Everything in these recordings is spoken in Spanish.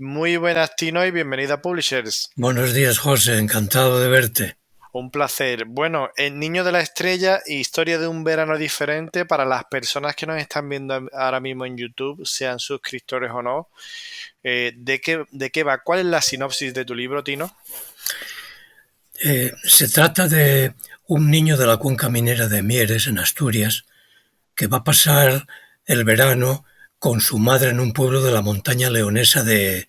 Muy buenas, Tino, y bienvenida a Publishers. Buenos días, José. Encantado de verte. Un placer. Bueno, El Niño de la Estrella, historia de un verano diferente para las personas que nos están viendo ahora mismo en YouTube, sean suscriptores o no. ¿De qué va? ¿Cuál es la sinopsis de tu libro, Tino? Se trata de un niño de la cuenca minera de Mieres, en Asturias, que va a pasar el verano con su madre en un pueblo de la montaña leonesa de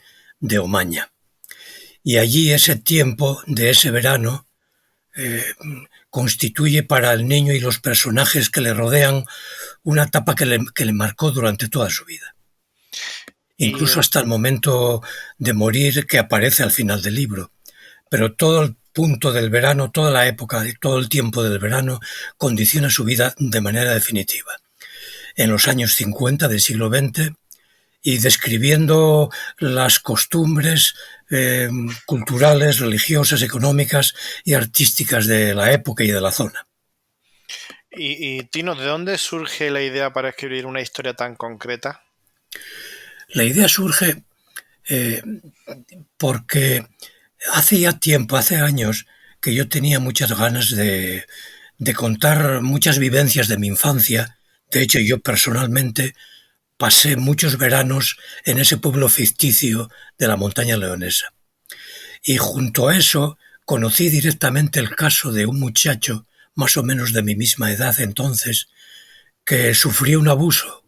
Omaña. Y allí ese tiempo de ese verano eh, constituye para el niño y los personajes que le rodean una etapa que le marcó durante toda su vida. Y Incluso hasta el momento de morir que aparece al final del libro. Pero todo el punto del verano, toda la época y todo el tiempo del verano condiciona su vida de manera definitiva. En los años 50 del siglo XX y describiendo las costumbres culturales, religiosas, económicas y artísticas de la época y de la zona. Tino, ¿de dónde surge la idea para escribir una historia tan concreta? La idea surge eh, porque hace ya tiempo, hace años, que yo tenía muchas ganas de contar muchas vivencias de mi infancia. De hecho, yo personalmente pasé muchos veranos en ese pueblo ficticio de la montaña leonesa. Y junto a eso conocí directamente el caso de un muchacho, más o menos de mi misma edad entonces, que sufrió un abuso.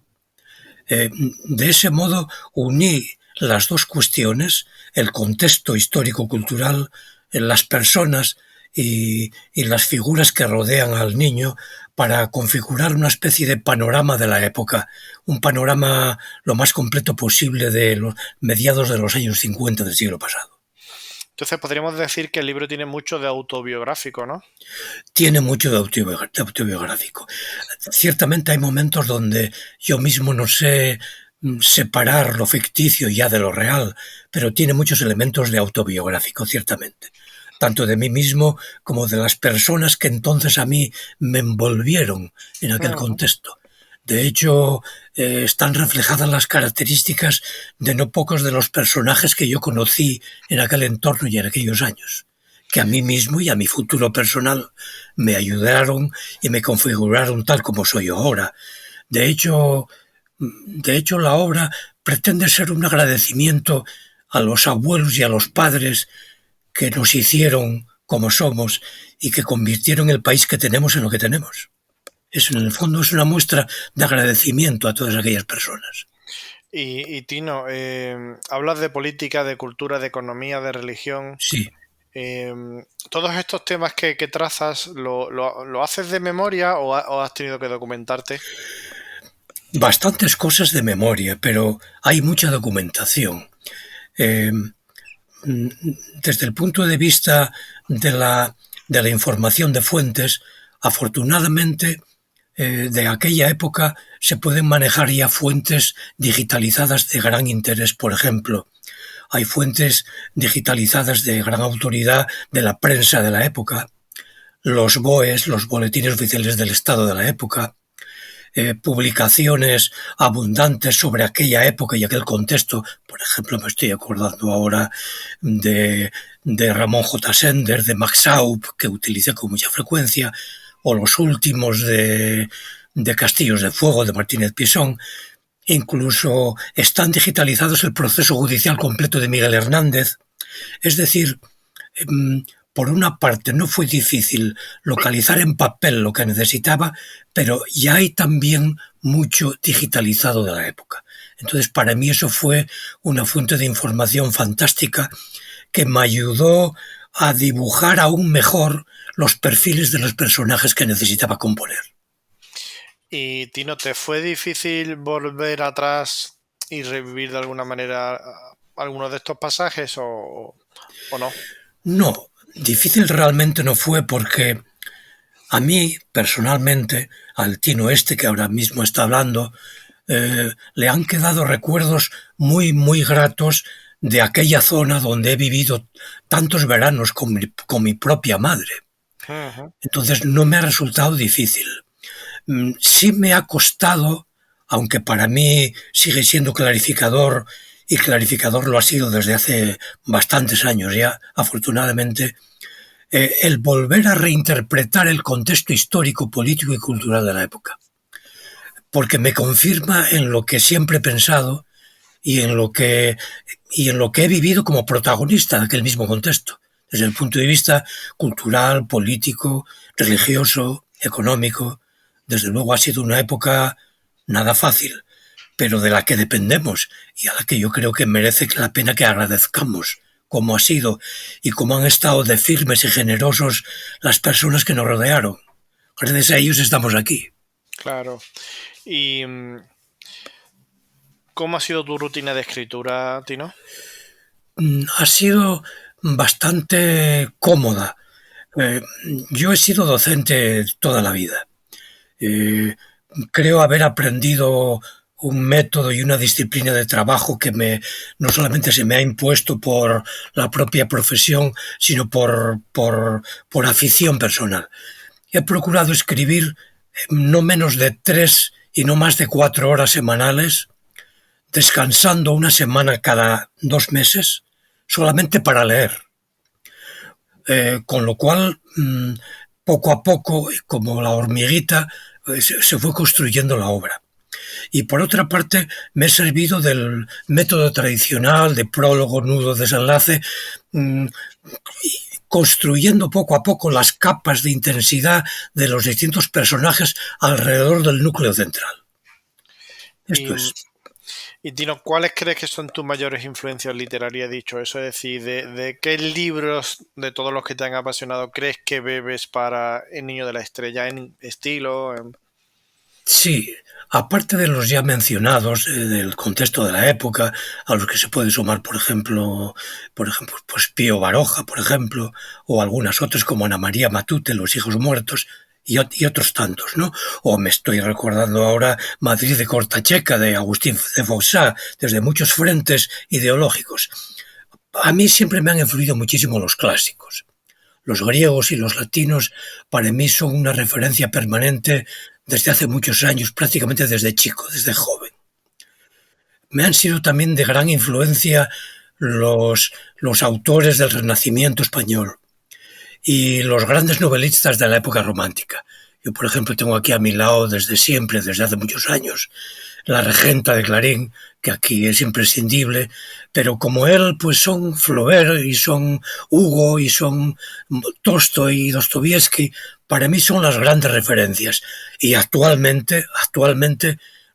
De ese modo uní las dos cuestiones, el contexto histórico-cultural, las personas y las figuras que rodean al niño para configurar una especie de panorama de la época, un panorama lo más completo posible de los mediados de los años 50 del siglo pasado. Entonces podríamos decir que el libro tiene mucho de autobiográfico, ¿no? Tiene mucho de autobiográfico. Ciertamente hay momentos donde yo mismo no sé separar lo ficticio ya de lo real, pero tiene muchos elementos de autobiográfico, ciertamente, tanto de mí mismo como de las personas que entonces a mí me envolvieron en aquel Ujú. contexto. De hecho, están reflejadas las características de no pocos de los personajes que yo conocí en aquel entorno y en aquellos años, que a mí mismo y a mi futuro personal me ayudaron y me configuraron tal como soy yo ahora. De hecho, la obra pretende ser un agradecimiento a los abuelos y a los padres que nos hicieron como somos y que convirtieron el país que tenemos en lo que tenemos. En el fondo es una muestra de agradecimiento a todas aquellas personas. Tino, hablas de política, de cultura, de economía, de religión. Sí, Todos estos temas que trazas, ¿lo haces de memoria o has tenido que documentarte? bastantes cosas de memoria, pero hay mucha documentación. Eh, Desde el punto de vista de la información de fuentes, afortunadamente de aquella época se pueden manejar ya fuentes digitalizadas de gran interés. Por ejemplo, hay fuentes digitalizadas de gran autoridad de la prensa de la época, los BOEs, los boletines oficiales del Estado de la época, publicaciones abundantes sobre aquella época y aquel contexto. Por ejemplo, me estoy acordando ahora de Ramón J. Sender, de Max Aub, que utilicé con mucha frecuencia, o los últimos de Castillos de Fuego, de Martínez Pisón. Incluso están digitalizados el proceso judicial completo de Miguel Hernández. Es decir, por una parte no fue difícil localizar en papel lo que necesitaba, pero ya hay también mucho digitalizado de la época. Entonces, para mí eso fue una fuente de información fantástica que me ayudó a dibujar aún mejor los perfiles de los personajes que necesitaba componer. Y Tino, ¿te fue difícil volver atrás y revivir de alguna manera algunos de estos pasajes o no? No, difícil realmente no fue porque a mí, personalmente, al Tino este que ahora mismo está hablando, le han quedado recuerdos muy, muy gratos de aquella zona donde he vivido tantos veranos con mi propia madre. Ujú. Entonces no me ha resultado difícil. Sí me ha costado, aunque para mí sigue siendo clarificador y clarificador lo ha sido desde hace bastantes años ya, afortunadamente, el volver a reinterpretar el contexto histórico, político y cultural de la época. Porque me confirma en lo que siempre he pensado y en lo que he vivido como protagonista de aquel mismo contexto, desde el punto de vista cultural, político, religioso, económico. Desde luego ha sido una época nada fácil, pero de la que dependemos y a la que yo creo que merece la pena que agradezcamos cómo ha sido y cómo han estado de firmes y generosos las personas que nos rodearon. Gracias a ellos estamos aquí. Claro. ¿Y cómo ha sido tu rutina de escritura, Tino? Ha sido bastante cómoda. Yo he sido docente toda la vida. Creo haber aprendido un método y una disciplina de trabajo que no solamente se me ha impuesto por la propia profesión, sino por afición personal. He procurado escribir no menos de 3 y no más de 4 horas semanales, descansando una semana cada 2 meses, solamente para leer. Con lo cual, poco a poco, como la hormiguita, se fue construyendo la obra. Y por otra parte, me he servido del método tradicional de prólogo, nudo, desenlace, construyendo poco a poco las capas de intensidad de los distintos personajes alrededor del núcleo central. Esto es. Y Tino, ¿cuáles crees que son tus mayores influencias literarias, dicho eso? Es decir, ¿de qué libros de todos los que te han apasionado crees que bebes para El Niño de la Estrella? ¿En estilo? Sí, aparte de los ya mencionados, del contexto de la época, a los que se puede sumar, por ejemplo, pues Pío Baroja, por ejemplo, o algunas otras como Ana María Matute, Los hijos muertos, y otros tantos, ¿no? O me estoy recordando ahora Madrid de Cortacheca, de Agustín de Fossá, desde muchos frentes ideológicos. A mí siempre me han influido muchísimo los clásicos. Los griegos y los latinos para mí son una referencia permanente desde hace muchos años, prácticamente desde chico, desde joven. Me han sido también de gran influencia los autores del Renacimiento español y los grandes novelistas de la época romántica. Yo, por ejemplo, tengo aquí a mi lado desde siempre, desde hace muchos años, la regenta de Clarín, que aquí es imprescindible, pero como él, pues son Flaubert y son Hugo y son Tolstoy y Dostoyevsky, para mí son las grandes referencias. Y actualmente,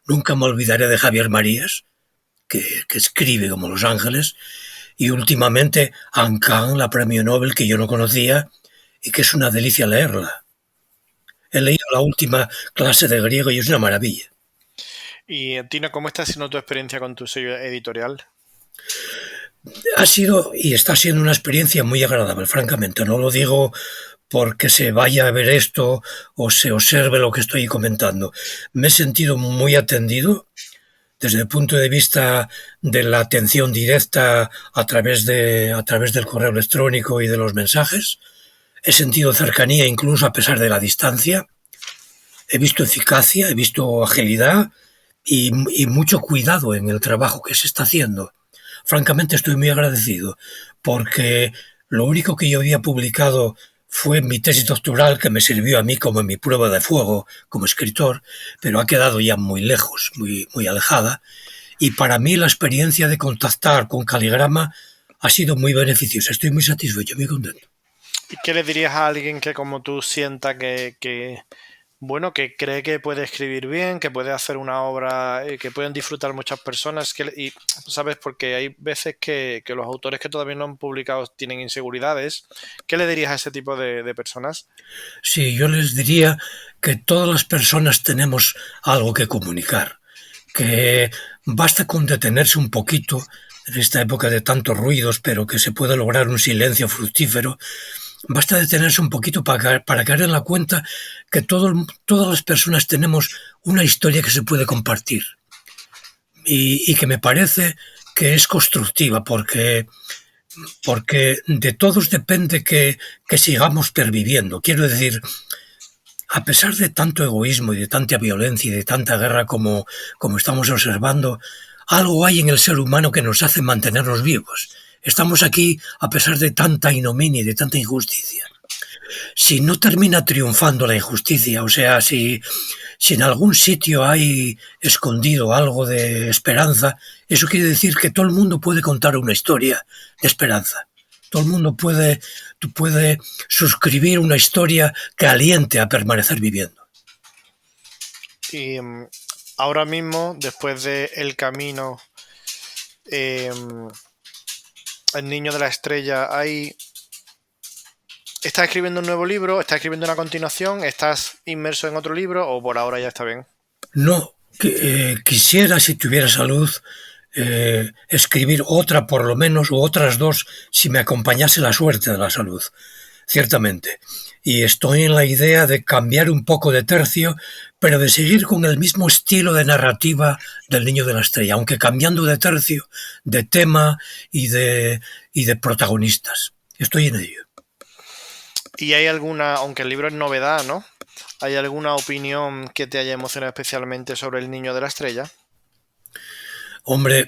nunca me olvidaré de Javier Marías, que escribe como Los Ángeles, y últimamente Anne Kang, la premio Nobel, que yo no conocía y que es una delicia leerla. He leído la última clase de griego y es una maravilla. Y Tino, ¿cómo está siendo tu experiencia con tu sello editorial? Ha sido y está siendo una experiencia muy agradable, francamente. No lo digo porque se vaya a ver esto o se observe lo que estoy comentando. Me he sentido muy atendido desde el punto de vista de la atención directa a través del correo electrónico y de los mensajes. He sentido cercanía incluso a pesar de la distancia. He visto eficacia, he visto agilidad y mucho cuidado en el trabajo que se está haciendo. Francamente estoy muy agradecido porque lo único que yo había publicado fue mi tesis doctoral, que me sirvió a mí como mi prueba de fuego como escritor, pero ha quedado ya muy lejos, muy alejada. Y para mí la experiencia de contactar con Caligrama ha sido muy beneficiosa. Estoy muy satisfecho, muy contento. ¿Y qué le dirías a alguien que como tú sienta que cree que puede escribir bien, que puede hacer una obra que pueden disfrutar muchas personas? Y sabes, porque hay veces que los autores que todavía no han publicado tienen inseguridades. ¿Qué le dirías a ese tipo de personas? Sí, yo les diría que todas las personas tenemos algo que comunicar, que basta con detenerse un poquito en esta época de tantos ruidos, pero que se puede lograr un silencio fructífero. Basta detenerse un poquito para caer en la cuenta que todas las personas tenemos una historia que se puede compartir y que me parece que es constructiva porque de todos depende que sigamos perviviendo. Quiero decir, a pesar de tanto egoísmo y de tanta violencia y de tanta guerra como estamos observando, algo hay en el ser humano que nos hace mantenernos vivos. Estamos aquí a pesar de tanta ignominia y de tanta injusticia. Si no termina triunfando la injusticia, o sea, si en algún sitio hay escondido algo de esperanza, eso quiere decir que todo el mundo puede contar una historia de esperanza. Todo el mundo puede suscribir una historia que aliente a permanecer viviendo. Y ahora mismo, después de El Camino, El Niño de la Estrella, ¿estás escribiendo un nuevo libro? ¿Estás escribiendo una continuación? ¿Estás inmerso en otro libro? ¿O por ahora ya está bien? No, quisiera, si tuviera salud, escribir otra por lo menos, o otras dos, si me acompañase la suerte de la salud, ciertamente. Y estoy en la idea de cambiar un poco de tercio, pero de seguir con el mismo estilo de narrativa del Niño de la Estrella, aunque cambiando de tercio, de tema y de protagonistas. Estoy en ello. ¿Y hay alguna, aunque el libro es novedad, ¿no? ¿Hay alguna opinión que te haya emocionado especialmente sobre El Niño de la Estrella? Hombre,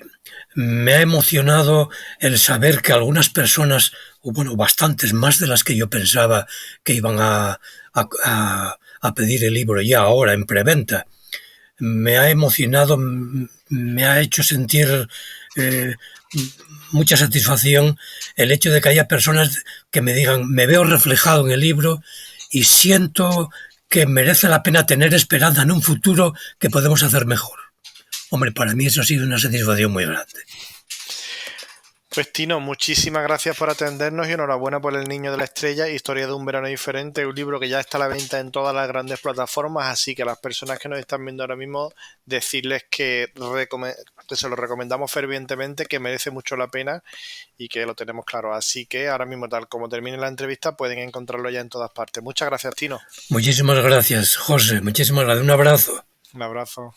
me ha emocionado el saber que algunas personas, o bueno, bastantes más de las que yo pensaba que iban a pedir el libro ya ahora en preventa, me ha emocionado, me ha hecho sentir eh, mucha satisfacción el hecho de que haya personas que me digan, me veo reflejado en el libro y siento que merece la pena tener esperanza en un futuro que podemos hacer mejor. Hombre, para mí eso ha sido una satisfacción muy grande. Pues Tino, muchísimas gracias por atendernos y enhorabuena por El Niño de la Estrella, Historia de un verano diferente, un libro que ya está a la venta en todas las grandes plataformas, así que a las personas que nos están viendo ahora mismo, decirles que se lo recomendamos fervientemente, que merece mucho la pena y que lo tenemos claro. Así que ahora mismo, tal como termine la entrevista, pueden encontrarlo ya en todas partes. Muchas gracias, Tino. Muchísimas gracias, José. Muchísimas gracias. Un abrazo. Un abrazo.